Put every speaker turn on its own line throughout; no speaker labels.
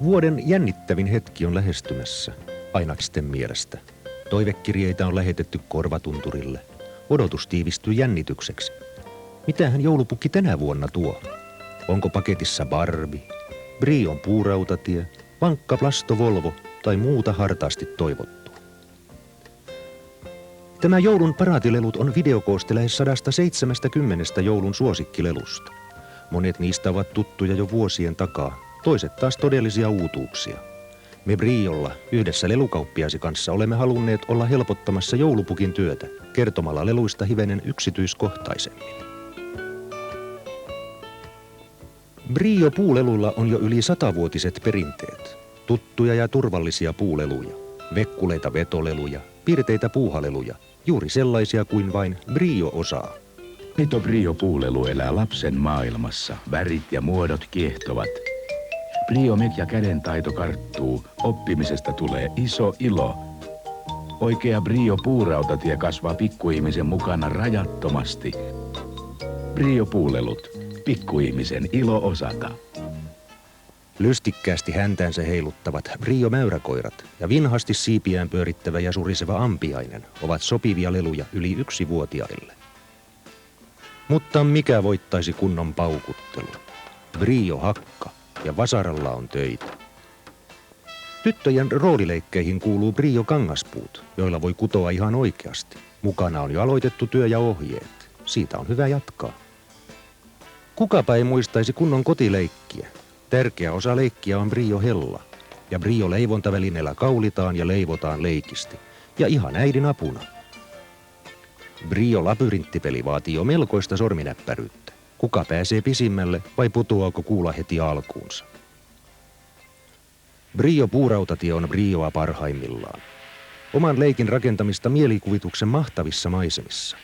Vuoden jännittävin hetki on lähestymässä, Ainaksten mielestä. Toivekirjeitä on lähetetty korvatunturille. Odotus tiivistyy jännitykseksi. Mitähän joulupukki tänä vuonna tuo? Onko paketissa Barbie, Brion puurautatie, vankka Plasto Volvo tai muuta hartaasti toivottua? Tämä joulun paraatilelut on videokooste lähes 170 joulun suosikkilelusta. Monet niistä ovat tuttuja jo vuosien takaa, toiset taas todellisia uutuuksia. Me Briolla yhdessä lelukauppiasi kanssa olemme halunneet olla helpottamassa joulupukin työtä, kertomalla leluista hivenen yksityiskohtaisemmin. Brio puuleluilla on jo yli 100-vuotiset perinteet. Tuttuja ja turvallisia puuleluja, vekkuleita vetoleluja, pirteitä puuhaleluja, juuri sellaisia kuin vain Brio osaa.
Aito Brio puulelu elää lapsen maailmassa. Värit ja muodot kiehtovat. Brio ja kädentaito karttuu. Oppimisesta tulee iso ilo. Oikea Brio puurautatie kasvaa pikkuihmisen mukana rajattomasti. Brio puulelut. Pikkuihmisen ilo osata.
Lystikkäästi häntäänsä heiluttavat Brio mäyräkoirat ja vinhasti siipiään pyörittävä ja suriseva ampiainen ovat sopivia leluja yli 1-vuotiaille. Mutta mikä voittaisi kunnon paukuttelu? Brio hakka ja vasaralla on töitä. Tyttöjen roolileikkeihin kuuluu Brio kangaspuut, joilla voi kutoa ihan oikeasti. Mukana on jo aloitettu työ ja ohjeet. Siitä on hyvä jatkaa. Kukapa ei muistaisi kunnon kotileikkiä. Tärkeä osa leikkiä on Brio hella. Ja Brio leivontavälineellä kaulitaan ja leivotaan leikisti. Ja ihan äidin apuna. Brio labyrinttipeli vaatii jo melkoista sorminäppäryyttä. Kuka pääsee pisimmälle vai putoaako kuula heti alkuunsa? Brio puurautatie on Brioa parhaimmillaan. Oman leikin rakentamista mielikuvituksen mahtavissa maisemissa.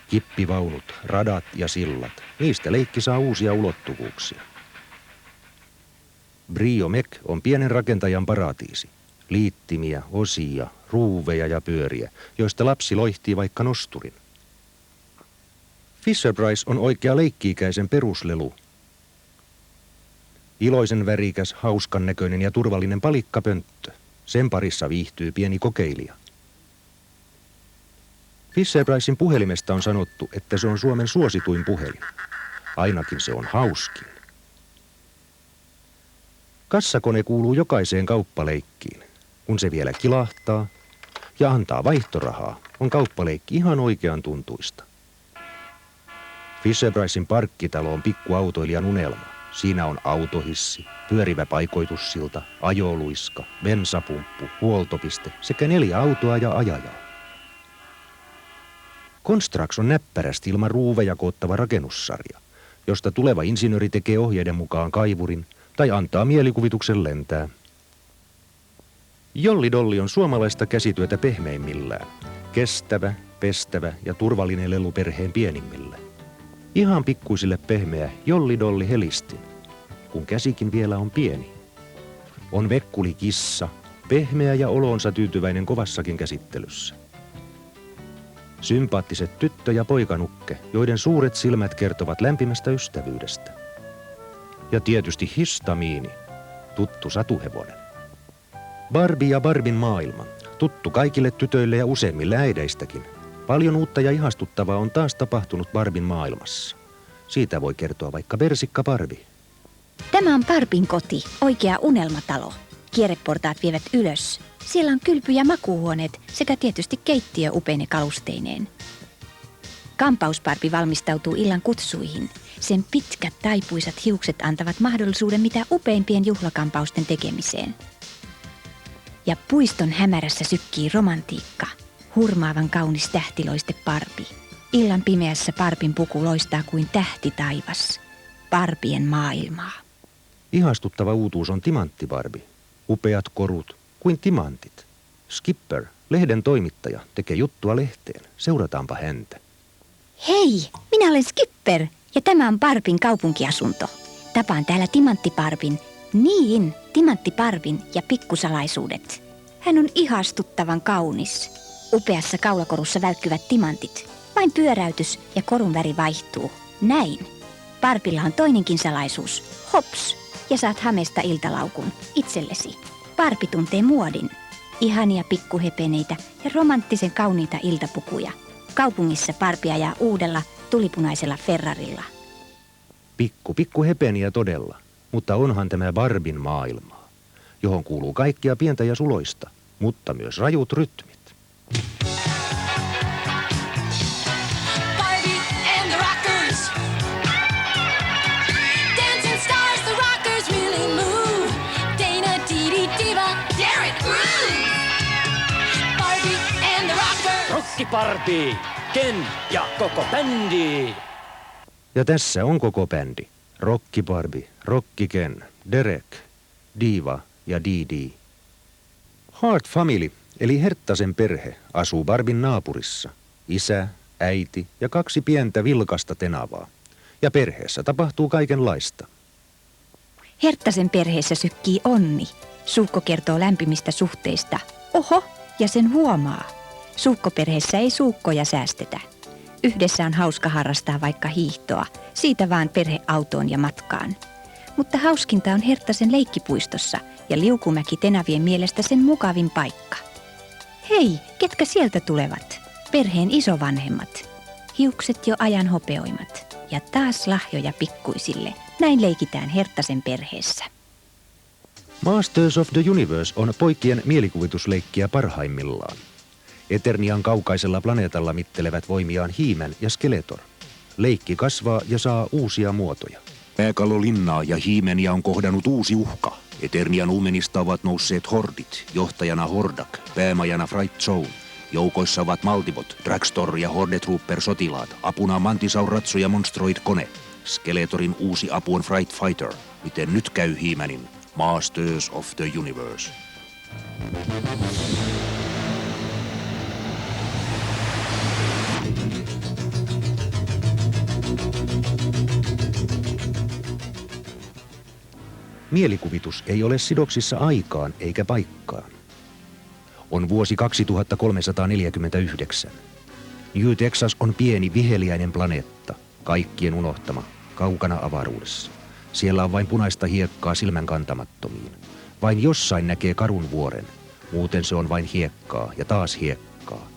Kippivaunut, radat ja sillat, niistä leikki saa uusia ulottuvuuksia. Brio Mech on pienen rakentajan paratiisi. Liittimiä, osia, ruuveja ja pyöriä, joista lapsi loihtii vaikka nosturin. Fisher-Price on oikea leikki-ikäisen peruslelu. Iloisen värikäs, hauskan näköinen ja turvallinen palikkapönttö. Sen parissa viihtyy pieni kokeilija. Fisher-Pricein puhelimesta on sanottu, että se on Suomen suosituin puhelin. Ainakin se on hauskin. Kassakone kuuluu jokaiseen kauppaleikkiin. Kun se vielä kilahtaa ja antaa vaihtorahaa, on kauppaleikki ihan oikean tuntuista. Fisher-Pricein parkkitalo on pikkuautoilijan unelma. Siinä on autohissi, pyörivä paikoitussilta, ajoluiska, bensapumppu, huoltopiste sekä 4 autoa ja ajajaa. Construx on näppärästi ilman ruuveja koottava rakennussarja, josta tuleva insinööri tekee ohjeiden mukaan kaivurin tai antaa mielikuvituksen lentää. Jolly Dolly on suomalaista käsityötä pehmeimmillään. Kestävä, pestävä ja turvallinen lelu perheen pienimmille. Ihan pikkuisille pehmeä Jolly Dolly helistin, kun käsikin vielä on pieni. On vekkuli kissa, pehmeä ja oloonsa tyytyväinen kovassakin käsittelyssä. Sympaattiset tyttö- ja poikanukke, joiden suuret silmät kertovat lämpimästä ystävyydestä. Ja tietysti histamiini, tuttu satuhevonen. Barbie ja Barbin maailma, tuttu kaikille tytöille ja useimmille äideistäkin. Paljon uutta ja ihastuttavaa on taas tapahtunut Barbin maailmassa. Siitä voi kertoa vaikka Persikka Barbie.
Tämä on Barbin koti, oikea unelmatalo. Kierreportaat vievät ylös. Siellä on kylpy- ja makuuhuoneet sekä tietysti keittiö upeine kalusteineen. Kampausbarbi valmistautuu illan kutsuihin. Sen pitkät taipuisat hiukset antavat mahdollisuuden mitä upeimpien juhlakampausten tekemiseen. Ja puiston hämärässä sykkii romantiikka. Hurmaavan kaunis tähtiloiste Barbie. Illan pimeässä Barbin puku loistaa kuin tähti taivas. Barbien maailmaa.
Ihastuttava uutuus on Timantti Barbie. Upeat korut kuin timantit. Skipper, lehden toimittaja, tekee juttua lehteen. Seurataanpa häntä.
Hei, minä olen Skipper ja tämä on Barbin kaupunkiasunto. Tapaan täällä Timantti Barbin. Niin, Timantti Barbin ja pikkusalaisuudet. Hän on ihastuttavan kaunis. Upeassa kaulakorussa välkkyvät timantit. Vain pyöräytys ja korun väri vaihtuu. Näin. Barbilla on toinenkin salaisuus. Hops. ja saat Hamesta iltalaukun itsellesi. Barbie tuntee muodin, ihania pikkuhepeneitä ja romanttisen kauniita iltapukuja. Kaupungissa Barbie ajaa uudella tulipunaisella Ferrarilla.
Pikku hepeniä todella, mutta onhan tämä Barbin maailmaa, johon kuuluu kaikkia pientä ja suloista, mutta myös rajut rytmit.
Barbie and the Rockers. Dancing stars, the Rockers really move. Dana, Dee Dee, Diva, Derek, Groove. Barbie and the Rockers.
Rokki Barbie, Ken ja koko bändi.
Ja tässä on koko bändi. Rokki Barbie, Rokki Ken, Derek, Diva ja Dee Dee. Hart Family, eli Herttasen perhe, asuu Barbin naapurissa. Isä, äiti ja 2 pientä vilkasta tenavaa. Ja perheessä tapahtuu kaikenlaista.
Herttasen perheessä sykkii onni. Suukko kertoo lämpimistä suhteista. Oho, ja sen huomaa. Suukkoperheessä ei suukkoja säästetä. Yhdessä on hauska harrastaa vaikka hiihtoa, siitä vaan perheautoon ja matkaan. Mutta hauskinta on Herttasen leikkipuistossa ja Liukumäki tenavien mielestä sen mukavin paikka. Hei, ketkä sieltä tulevat? Perheen isovanhemmat. Hiukset jo ajan hopeoimat ja taas lahjoja pikkuisille. Näin leikitään Herttasen perheessä.
Masters of the Universe on poikien mielikuvitusleikkiä parhaimmillaan. Eternian kaukaisella planeetalla mittelevät voimiaan He-Man ja Skeletor. Leikki kasvaa ja saa uusia muotoja.
Pääkallolinnaa ja He-Mania on kohdannut uusi uhka. Eternian uumenista ovat nousseet hordit, johtajana Hordak, päämajana Fright Zone. Joukoissa ovat Maltibot, Dragstor ja Horde Trooper sotilaat, apuna Mantisaur Ratsu ja Monstroid kone. Skeletorin uusi apu on Fright Fighter. Miten nyt käy He-Manin? Masters of the Universe.
Mielikuvitus ei ole sidoksissa aikaan eikä paikkaan. On vuosi 2349. New Texas on pieni viheliäinen planeetta, kaikkien unohtama, kaukana avaruudessa. Siellä on vain punaista hiekkaa silmän kantamattomiin. Vain jossain näkee karun vuoren, muuten se on vain hiekkaa ja taas hiekkaa.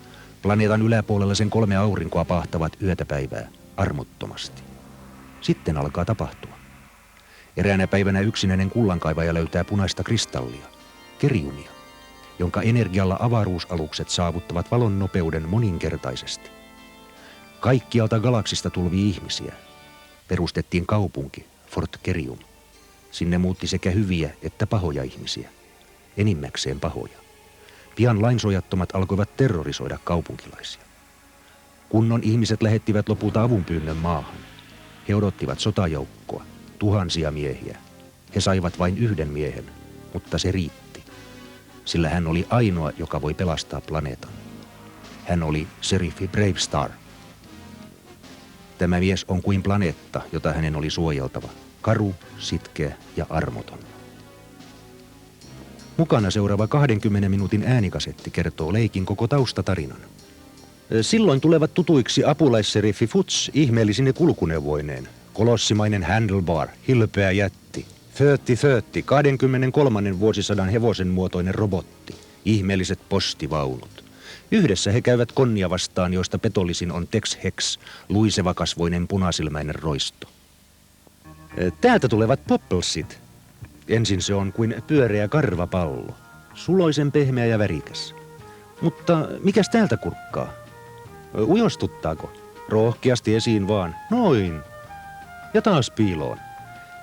Planeetan yläpuolella sen 3 aurinkoa pahtavat yötä päivää, armottomasti. Sitten alkaa tapahtua. Eräänä päivänä yksinäinen kullankaivaja löytää punaista kristallia, keriumia, jonka energialla avaruusalukset saavuttavat valon nopeuden moninkertaisesti. Kaikkialta galaksista tulvii ihmisiä. Perustettiin kaupunki, Fort Kerium. Sinne muutti sekä hyviä että pahoja ihmisiä, enimmäkseen pahoja. Pian lainsuojattomat alkoivat terrorisoida kaupunkilaisia. Kunnon ihmiset lähettivät lopulta avunpyynnön maahan. He odottivat sotajoukkoa. Tuhansia miehiä. He saivat vain 1 miehen, mutta se riitti. Sillä hän oli ainoa, joka voi pelastaa planeetan. Hän oli Seriffi Bravestar. Tämä mies on kuin planeetta, jota hänen oli suojeltava. Karu, sitkeä ja armoton. Mukana seuraava 20 minuutin äänikasetti kertoo leikin koko taustatarinan. Silloin tulevat tutuiksi apulaisseriffi Futs ihmeellisine kulkuneuvoineen. Kolossimainen handlebar, hilpeä jätti. 30 23. vuosisadan hevosen muotoinen robotti. Ihmeelliset postivaunut. Yhdessä he käyvät konnia vastaan, joista petollisin on Tex Hex, luisevakasvoinen punasilmäinen roisto. Täältä tulevat Popplesit. Ensin se on kuin pyöreä karvapallo. Suloisen pehmeä ja värikäs. Mutta mikäs täältä kurkkaa? Ujostuttaako? Rohkeasti esiin vaan. Noin. Ja taas piiloon.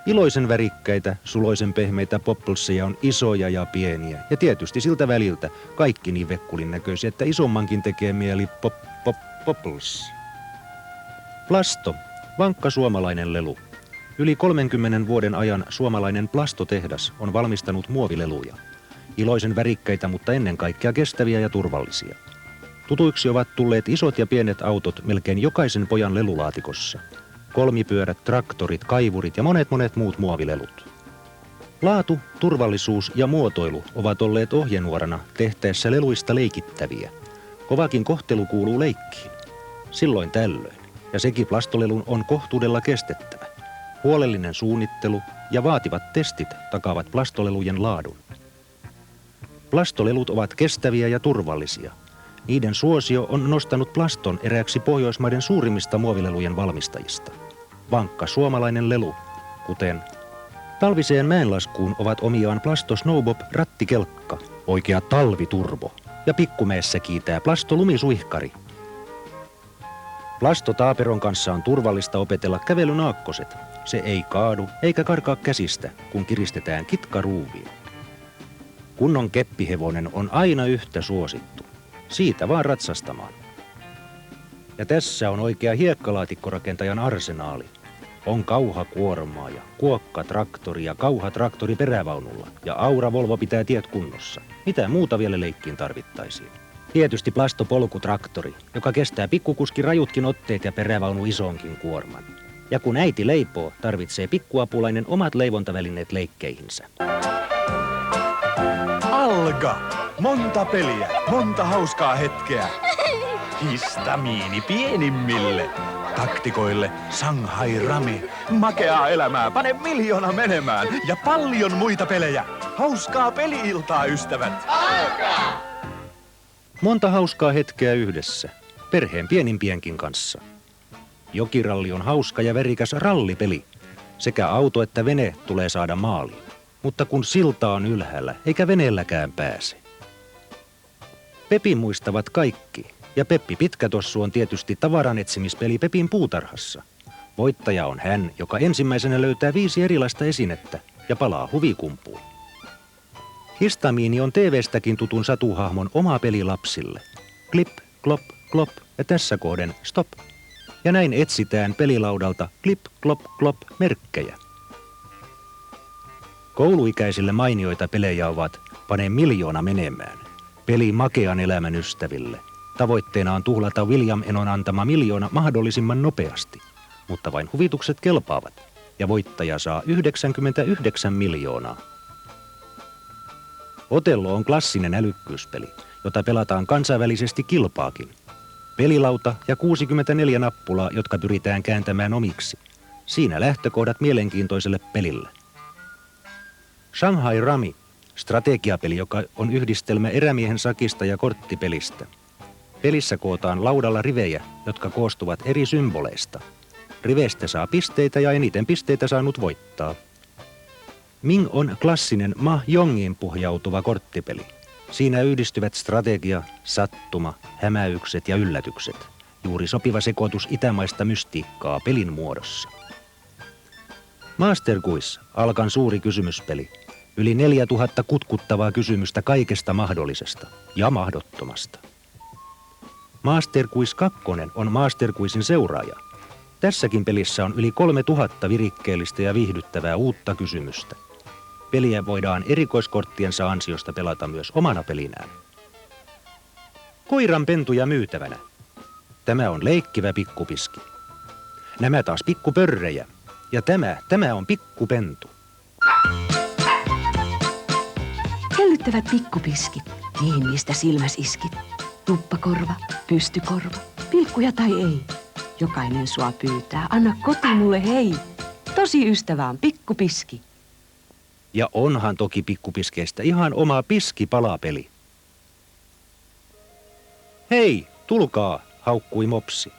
Iloisen värikkäitä, suloisen pehmeitä Popplesia on isoja ja pieniä. Ja tietysti siltä väliltä kaikki niin vekkulin näköisiä, että isommankin tekee mieli Popples. Plasto, vankka suomalainen lelu. Yli 30 vuoden ajan suomalainen plastotehdas on valmistanut muovileluja. Iloisen värikkäitä, mutta ennen kaikkea kestäviä ja turvallisia. Tutuiksi ovat tulleet isot ja pienet autot melkein jokaisen pojan lelulaatikossa. Kolmipyörät, traktorit, kaivurit ja monet muut muovilelut. Laatu, turvallisuus ja muotoilu ovat olleet ohjenuorana tehtäessä leluista leikittäviä. Kovakin kohtelu kuuluu leikkiin. Silloin tällöin. Ja sekin plastolelun on kohtuudella kestettävä. Huolellinen suunnittelu ja vaativat testit takaavat plastolelujen laadun. Plastolelut ovat kestäviä ja turvallisia. Niiden suosio on nostanut Plaston erääksi Pohjoismaiden suurimmista muovilelujen valmistajista. Vankka suomalainen lelu, kuten talviseen mäenlaskuun ovat omiaan Plasto Snowbob rattikelkka, oikea talviturbo, ja pikkumeessä kiitää Plasto lumisuihkari. Plasto Taaperon kanssa on turvallista opetella kävelyn aakkoset. Se ei kaadu eikä karkaa käsistä, kun kiristetään kitkaruuviin. Kunnon keppihevonen on aina yhtä suosittu. Siitä vaan ratsastamaan. Ja tässä on oikea hiekkalaatikkorakentajan arsenaali. On kauhakuormaa ja kuokkatraktori ja kauhatraktori perävaunulla. Ja Aura Volvo pitää tiet kunnossa. Mitä muuta vielä leikkiin tarvittaisiin? Tietysti plastopolkutraktori, joka kestää pikkukuski rajutkin otteet ja perävaunu isonkin kuorman. Ja kun äiti leipoo, tarvitsee pikkuapulainen omat leivontavälineet leikkeihinsä.
Alga! Monta peliä, monta hauskaa hetkeä. Histamiini pienimmille. Taktikoille Shanghai Rami. Makeaa elämää, pane 1 miljoona menemään. Ja paljon muita pelejä. Hauskaa peli-iltaa, ystävät.
Monta hauskaa hetkeä yhdessä, perheen pienimpienkin kanssa. Jokiralli on hauska ja värikäs rallipeli. Sekä auto että vene tulee saada maaliin. Mutta kun silta on ylhäällä, eikä veneelläkään pääse. Pepin muistavat kaikki, ja Peppi Pitkätossu on tietysti tavaranetsimispeli Pepin puutarhassa. Voittaja on hän, joka ensimmäisenä löytää 5 erilaista esinettä ja palaa huvikumpuun. Histamiini on TV:stäkin tutun satuhahmon oma peli lapsille. Klip, klop, klop ja tässä kohden stop. Ja näin etsitään pelilaudalta klip, klop, klop merkkejä. Kouluikäisille mainioita pelejä ovat Pane 1 miljoona menemään. Peli makean elämän ystäville. Tavoitteena on tuhlata William Enon antama 1 miljoona mahdollisimman nopeasti. Mutta vain huvitukset kelpaavat. Ja voittaja saa 99 miljoonaa. Otello on klassinen älykkyyspeli, jota pelataan kansainvälisesti kilpaakin. Pelilauta ja 64 nappulaa, jotka pyritään kääntämään omiksi. Siinä lähtökohdat mielenkiintoiselle pelille. Shanghai Rami, strategiapeli, joka on yhdistelmä erämiehen sakista ja korttipelistä. Pelissä kootaan laudalla rivejä, jotka koostuvat eri symboleista. Riveistä saa pisteitä ja eniten pisteitä saanut voittaa. Ming on klassinen mahjongiin pohjautuva korttipeli. Siinä yhdistyvät strategia, sattuma, hämäykset ja yllätykset. Juuri sopiva sekoitus itämaista mystiikkaa pelin muodossa. Master Quiz, Alkan suuri kysymyspeli. Yli 4000 kutkuttavaa kysymystä kaikesta mahdollisesta ja mahdottomasta. Master Quiz 2 on Master Quizin seuraaja. Tässäkin pelissä on yli 3000 virikkeellistä ja viihdyttävää uutta kysymystä. Peliä voidaan erikoiskorttiensa ansiosta pelata myös omana pelinään. Koiranpentuja myytävänä. Tämä on leikkivä pikkupiski. Nämä taas pikkupörrejä. Ja tämä on pikkupentu.
Hellyttävät pikkupiskit, niin mistä silmäs iskit. Tuppakorva, pystykorva, pilkkuja tai ei. Jokainen sua pyytää, anna koti mulle hei. Tosi ystävä on pikkupiski.
Ja onhan toki pikkupiskeistä ihan oma piskipalapeli. Hei, tulkaa, haukkui Mopsi.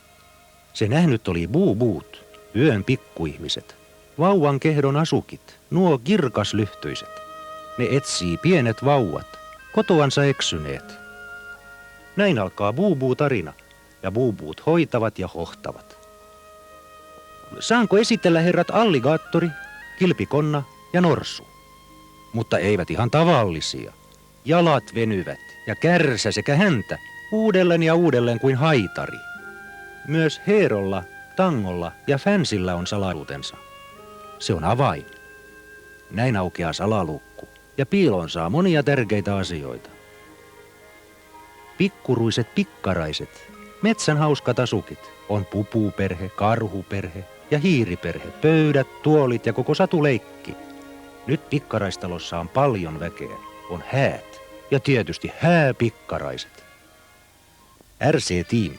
Se nähnyt oli buubuut, yön pikkuihmiset, vauvan kehdon asukit, nuo kirkaslyhtyiset. Ne etsii pienet vauvat, kotoansa eksyneet. Näin alkaa buubuu-tarina, ja buubuut hoitavat ja hohtavat. Saanko esitellä herrat alligaattori, kilpikonna ja norsu? Mutta eivät ihan tavallisia. Jalat venyvät ja kärsä sekä häntä uudelleen ja uudelleen kuin haitari. Myös Heerolla, Tangolla ja Fänsillä on salaisuutensa. Se on avain. Näin aukeaa salalukku ja piiloon saa monia tärkeitä asioita. Pikkuruiset pikkaraiset, metsän hauskat asukit, on pupuperhe, karhuperhe ja hiiriperhe, pöydät, tuolit ja koko satuleikki. Nyt pikkaraistalossa on paljon väkeä, on häät ja tietysti hääpikkaraiset. RC Team,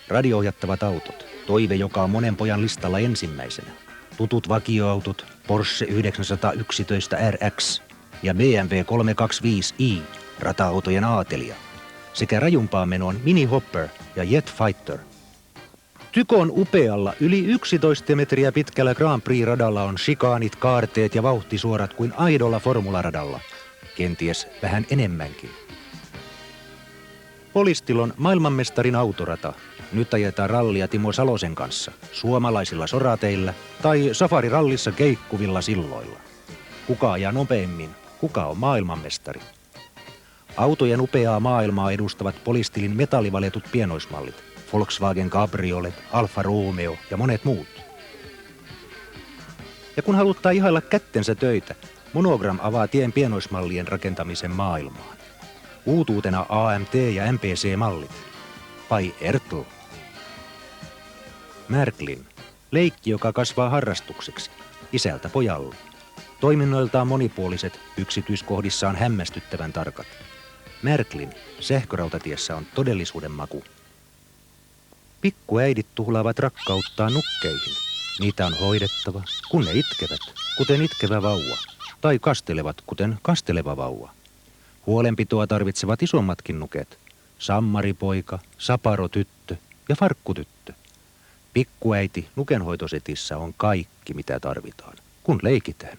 radio-ohjattavat autot, toive joka on monen pojan listalla ensimmäisenä. Tutut vakioautot Porsche 911 RX ja BMW 325i rata-autojen aatelia sekä rajumpaan menoon Mini Hopper ja Jet Fighter. Tykon upealla yli 11 metriä pitkällä Grand Prix-radalla on shikaanit, kaarteet ja vauhtisuorat kuin aidolla formularadalla. Kenties vähän enemmänkin. Polistilon maailmanmestarin autorata. Nyt ajetaan rallia Timo Salosen kanssa, suomalaisilla sorateillä tai safarirallissa keikkuvilla silloilla. Kuka ajaa nopeimmin, kuka on maailmanmestari? Autojen upeaa maailmaa edustavat Polistilin metallivaletut pienoismallit, Volkswagen Cabriolet, Alfa Romeo ja monet muut. Ja kun haluttaa ihailla kättensä töitä, Monogram avaa tien pienoismallien rakentamisen maailmaan. Uutuutena AMT ja MPC-mallit. By Ertl. Märklin. Leikki, joka kasvaa harrastukseksi. Isältä pojalle. Toiminnoiltaan monipuoliset, yksityiskohdissaan hämmästyttävän tarkat. Märklin. Sähkörautatieessä on todellisuuden maku. Pikkuäidit tuhlaavat rakkauttaan nukkeihin. Niitä on hoidettava, kun ne itkevät, kuten itkevä vauva. Tai kastelevat, kuten kasteleva vauva. Huolenpitoa tarvitsevat isommatkin nuket. Sammaripoika, saparotyttö ja farkkutyttö. Pikkuäiti nukenhoitosetissä on kaikki, mitä tarvitaan, kun leikitään.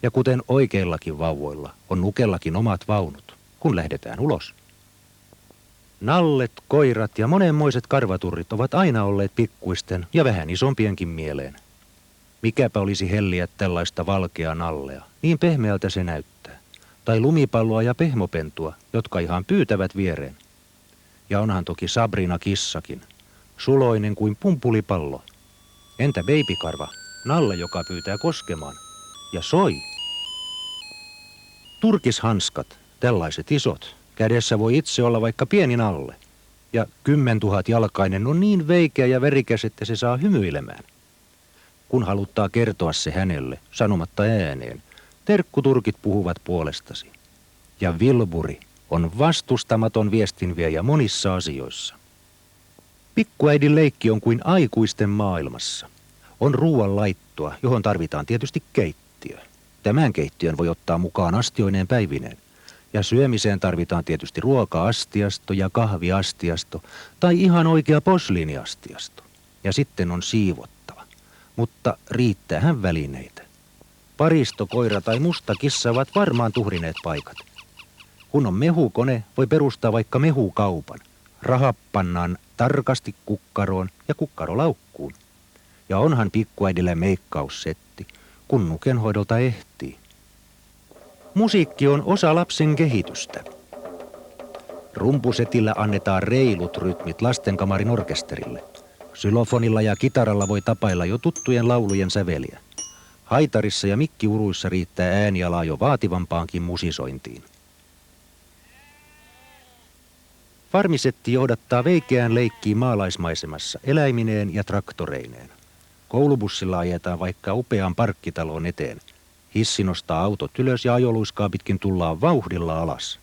Ja kuten oikeillakin vauvoilla, on nukellakin omat vaunut, kun lähdetään ulos. Nallet, koirat ja monenmoiset karvaturrit ovat aina olleet pikkuisten ja vähän isompienkin mieleen. Mikäpä olisi helliä tällaista valkeaa nallea, niin pehmeältä se näyttää. Tai lumipalloa ja pehmopentua, jotka ihan pyytävät viereen. Ja onhan toki Sabrina kissakin, suloinen kuin pumpulipallo. Entä babykarva, nalle, joka pyytää koskemaan, ja soi. Turkishanskat, tällaiset isot, kädessä voi itse olla vaikka pieni nalle. Ja 10 000 jalkainen on niin veikeä ja verikäs, että se saa hymyilemään. Kun haluttaa kertoa se hänelle, sanomatta ääneen, terkkuturkit puhuvat puolestasi. Ja Wilburi on vastustamaton viestinviejä monissa asioissa. Pikkuäidin leikki on kuin aikuisten maailmassa. On ruoan laittoa, johon tarvitaan tietysti keittiö. Tämän keittiön voi ottaa mukaan astioineen päivineen. Ja syömiseen tarvitaan tietysti ruoka-astiasto ja kahviastiasto tai ihan oikea posliiniastiasto. Ja sitten on siivottava. Mutta riittäähän välineitä. Paristokoira tai musta kissa ovat varmaan tuhrineet paikat. Kun on mehukone, voi perustaa vaikka mehukaupan. Rahat pannaan tarkasti kukkaroon ja kukkarolaukkuun. Ja onhan pikkuäidillä meikkaussetti, kun nukenhoidolta ehtii. Musiikki on osa lapsen kehitystä. Rumpusetillä annetaan reilut rytmit lastenkamarin orkesterille. Xylofonilla ja kitaralla voi tapailla jo tuttujen laulujen säveliä. Haitarissa ja mikkiuruissa riittää äänialaa jo vaativampaankin musisointiin. Farmisetti johdattaa veikeään leikkiin maalaismaisemassa eläimineen ja traktoreineen. Koulubussilla ajetaan vaikka upean parkkitaloon eteen. Hissi nostaa autot ylös ja ajoluiskaa pitkin tullaan vauhdilla alas.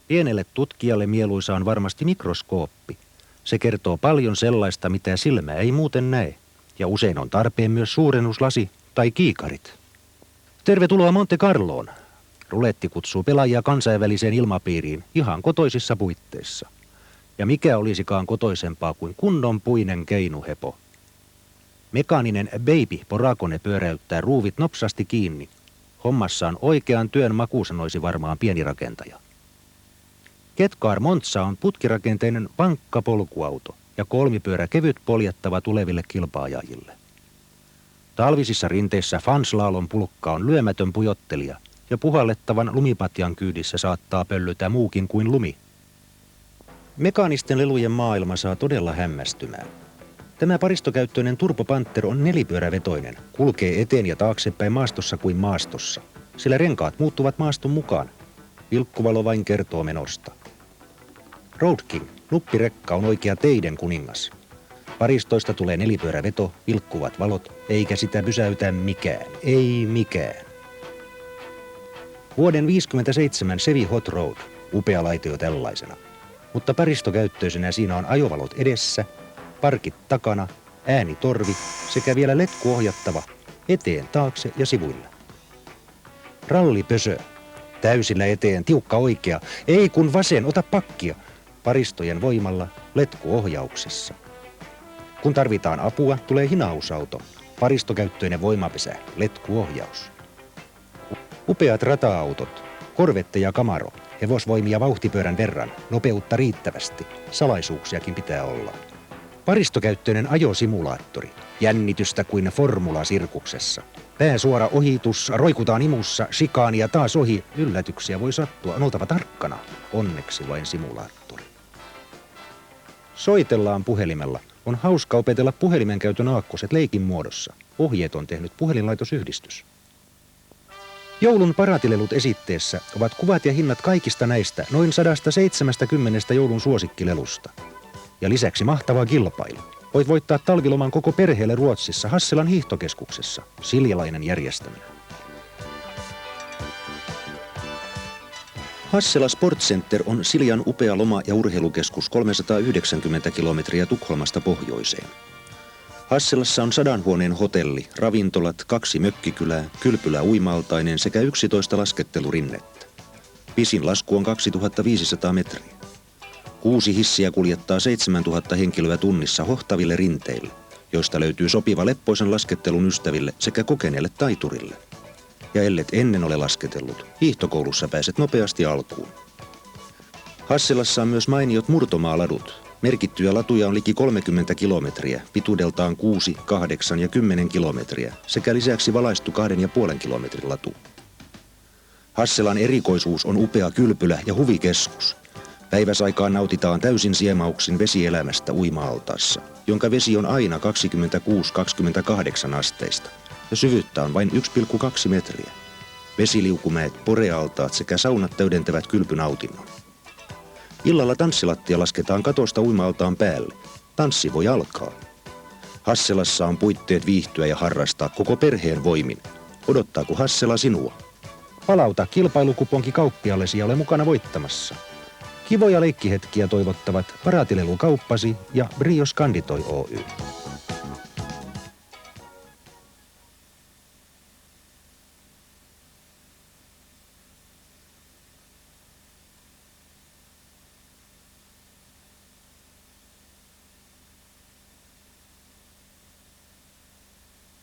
Pienelle tutkijalle mieluisa on varmasti mikroskooppi. Se kertoo paljon sellaista, mitä silmä ei muuten näe. Ja usein on tarpeen myös suurennuslasi tai kiikarit. Tervetuloa Monte Carloon. Ruletti kutsuu pelaajia kansainväliseen ilmapiiriin ihan kotoisissa puitteissa. Ja mikä olisikaan kotoisempaa kuin kunnon puinen keinuhepo. Mekaaninen baby-porakone pyöräyttää ruuvit nopsasti kiinni. Hommassaan oikean työn maku, sanoisi varmaan pieni rakentaja. Ketcar Monza on putkirakenteinen vankka polkuauto ja kolmipyörä kevyt poljettava tuleville kilpaajajille. Talvisissa rinteissä fanslalom pulkka on lyömätön pujottelija ja puhallettavan lumipatjan kyydissä saattaa pöllytä muukin kuin lumi. Mekaanisten lelujen maailma saa todella hämmästymään. Tämä paristokäyttöinen Turbo Panther on nelipyörävetoinen, kulkee eteen ja taaksepäin maastossa kuin maastossa, sillä renkaat muuttuvat maaston mukaan. Vilkkuvalo vain kertoo menosta. Road King, nuppirekka, on oikea teiden kuningas. Paristoista tulee nelipyöräveto, vilkkuvat valot, eikä sitä pysäytä mikään, ei mikään. Vuoden 1957 Chevy Hot Rod, upea laite jo tällaisena. Mutta paristokäyttöisenä siinä on ajovalot edessä, parkit takana äänitorvi sekä vielä letkuohjattava eteen, taakse ja sivuille. Rallipösö. Täysillä eteen, tiukka oikea. Ei kun vasen, ota pakkia. Paristojen voimalla letkuohjauksessa. Kun tarvitaan apua, tulee hinausauto. Paristokäyttöinen voimapesä, letkuohjaus. Upeat rata-autot, Corvette ja Camaro, hevosvoimia vauhtipyörän verran, nopeutta riittävästi, salaisuuksiakin pitää olla. Paristokäyttöinen ajosimulaattori, jännitystä kuin formulasirkuksessa. Pääsuora ohitus, roikutaan imussa, shikaani ja taas ohi, yllätyksiä voi sattua, on oltava tarkkana, onneksi vain simulaattori. Soitellaan puhelimella. On hauska opetella puhelimen käytön aakkoset leikin muodossa. Ohjeet on tehnyt puhelinlaitosyhdistys. Joulun paratilelut esitteessä ovat kuvat ja hinnat kaikista näistä noin 170 joulun suosikkilelusta. Ja lisäksi mahtava kilpailu. Voit voittaa talviloman koko perheelle Ruotsissa Hasselan hiihtokeskuksessa. Siljalainen järjestäminen. Hassela Sportcenter on Siljan upea loma- ja urheilukeskus 390 kilometriä Tukholmasta pohjoiseen. Hasselassa on 100 huoneen hotelli, ravintolat, 2 mökkikylää, kylpylä uima-altainen sekä 11 laskettelurinnettä. Pisin lasku on 2500 metriä. 6 hissiä kuljettaa 7000 henkilöä tunnissa hohtaville rinteille, joista löytyy sopiva leppoisen laskettelun ystäville sekä kokeneelle taiturille. Ja ellet ennen ole lasketellut, hiihtokoulussa pääset nopeasti alkuun. Hasselassa on myös mainiot murtomaaladut. Merkittyjä latuja on liki 30 kilometriä, pituudeltaan 6, 8 ja 10 kilometriä, sekä lisäksi valaistu 2,5 kilometrin latu. Hasselan erikoisuus on upea kylpylä ja huvikeskus. Päiväsaikaan nautitaan täysin siemauksin vesielämästä uima-altaassa, jonka vesi on aina 26-28 asteista. Ja syvyyttä on vain 1,2 metriä. Vesiliukumäet, porealtaat sekä saunat täydentävät kylpynautinnon. Illalla tanssilattia lasketaan katosta uima-altaan päälle. Tanssi voi alkaa. Hasselassa on puitteet viihtyä ja harrastaa koko perheen voimin. Odottaako Hassela sinua? Palauta kilpailukuponki kauppiallesi ja ole mukana voittamassa. Kivoja leikkihetkiä toivottavat Paratilelu kauppasi ja Brios Kanditoi Oy.